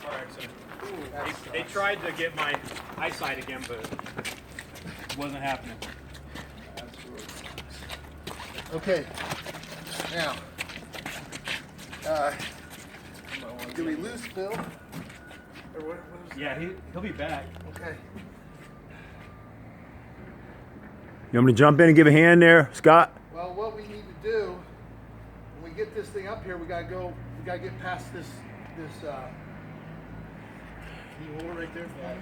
All right, so they tried to get my eyesight again, but it wasn't happening. Okay. Now, do we lose Phil? Or what was Yeah, he'll be back. Okay. You want me to jump in and give a hand there, Scott? Well, what we need to do when we get this thing up here, we gotta get past this. Can you hold it right there? Yeah,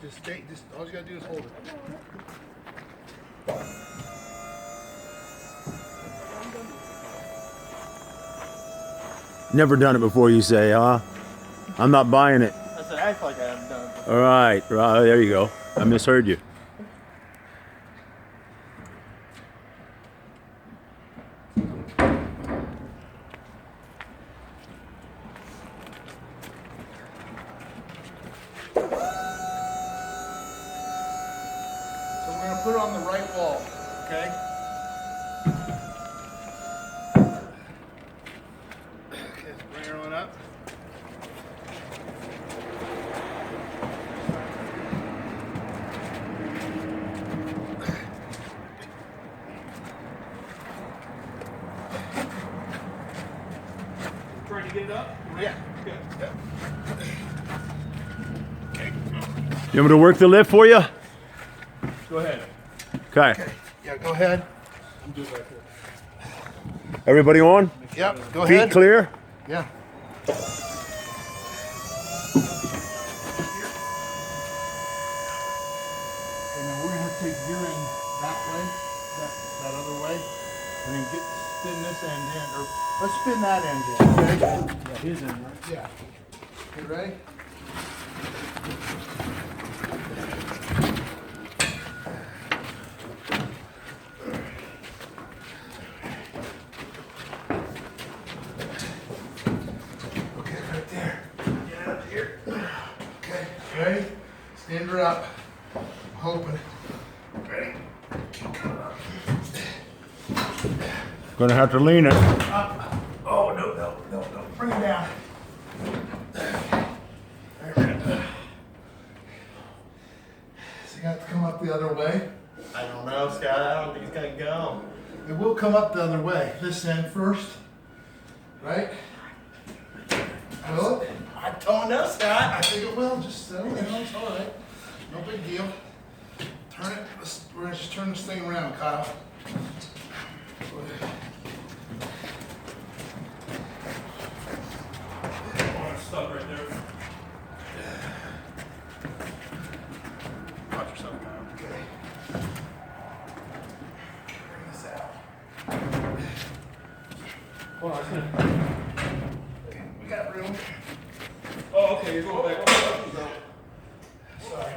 just stay. Just all you gotta do is hold it. Never done it before, you say, huh? I'm not buying it. I said, I feel like I haven't done it before. All right, there you go. I misheard you. So we're gonna put it on the right wall, okay? Okay, let's bring her on up. Trying to get it up? Yeah. Good. Yeah. You want me to work the lift for you? Go ahead. Okay. Okay. Yeah, go ahead. I'm good right here. Everybody on? Yep, go Feet ahead. clear? Yeah. And then we're gonna take gearing that way, that other way, and then spin this end in, or let's spin that end in, okay? Yeah, his in, right? Yeah. You ready? Okay, right there. Get up here. Okay, ready? Stand her up. I'm hoping. Ready? Gonna have to lean it. Up. Oh, no. Bring it down. So you got to come up the other way. I don't know, Scott. I don't think it's gonna go. It will come up the other way. This end first. Right? Will it? I don't know, I Scott. think it will. Just settle in. It's all right. No big deal. Turn it. We're going to just turn this thing around, Kyle. Oh, it's stuck right there. Watch yourself, Kyle. Okay. Bring this out. Hold on, it's gonna... Okay, we got room. Oh, okay, you're going back. Sorry.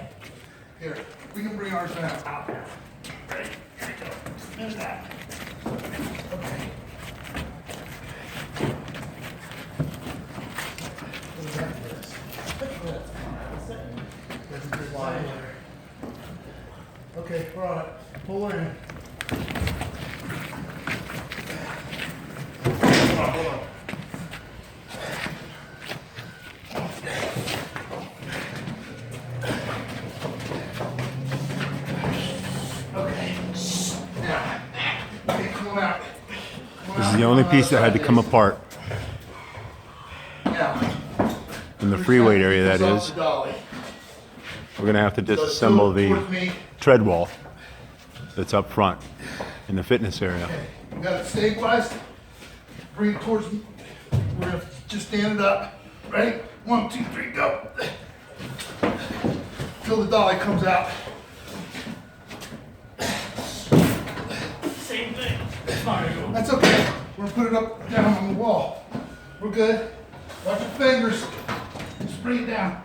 Here, we can bring ours out. Ready? Here we go. There's that. Okay. What do we got for this? Okay, we're on it. Pull her in. Hold on. Okay. Now, okay, come out. This is the only piece that had to come apart Now, in the freeway area, that off is. the dolly. We're gonna have to So disassemble towards the me. tread wall that's up front in the fitness area. Okay, you got it stabilized. Bring it towards me. We're gonna just stand it up. Ready? 1, 2, 3, go. Till the dolly comes out. Same thing. It's not gonna go. That's okay. We're gonna put it up down on the wall. We're good. Watch your fingers. Just bring it down.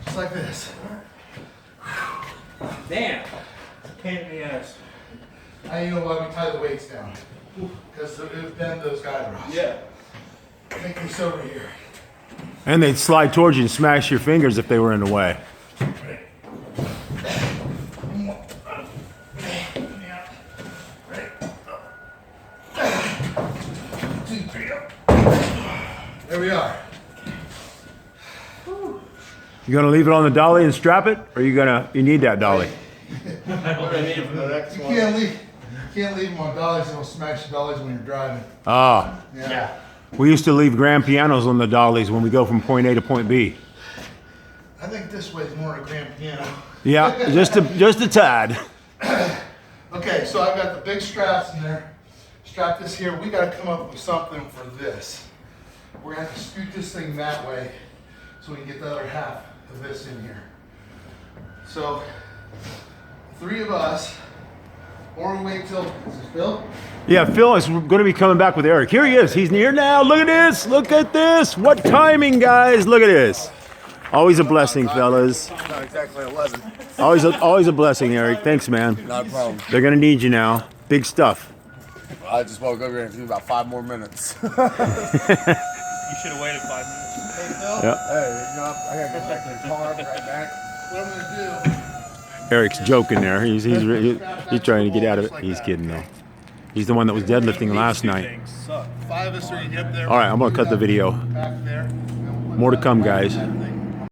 Just like this. Damn. Pain in the ass. Now you know why we tie the weights down. Because it would bend those guide rods. Yeah. Take this over here. And they'd slide towards you and smash your fingers if they were in the way. Ready? One more. Yeah. Ready? 2, 3, up. There we are. You gonna leave it on the dolly and strap it, or you need that dolly? You can't leave them on dollies, they'll smash the dollies when you're driving. Ah, Yeah. we used to leave grand pianos on the dollies when we go from point A to point B. I think this way is more a grand piano. Yeah, just a tad. Okay, so I've got the big straps in there. Strap this here. We got to come up with something for this. We're going to have to scoot this thing that way so we can get the other half of this in here. So, 3 of us, or we wait till, is this Phil? Yeah, Phil is going to be coming back with Eric. Here he is. He's near now. Look at this. Look at this. What timing, guys. Look at this. Always a blessing, fellas. Not exactly 11. Always a blessing, Eric. Thanks, man. Not a problem. They're going to need you now. Big stuff. I just woke up here and it took me about 5 more minutes. You should have waited 5 minutes. Hey, Phil. Yep. Hey, you know, I gotta go back to the car, right back. What I'm going to do. Eric's joking there. He's trying to get out of it. He's kidding, though. He's the one that was deadlifting last night. 5 of us are up there. All right, I'm going to cut the video. Back there. More to come, guys.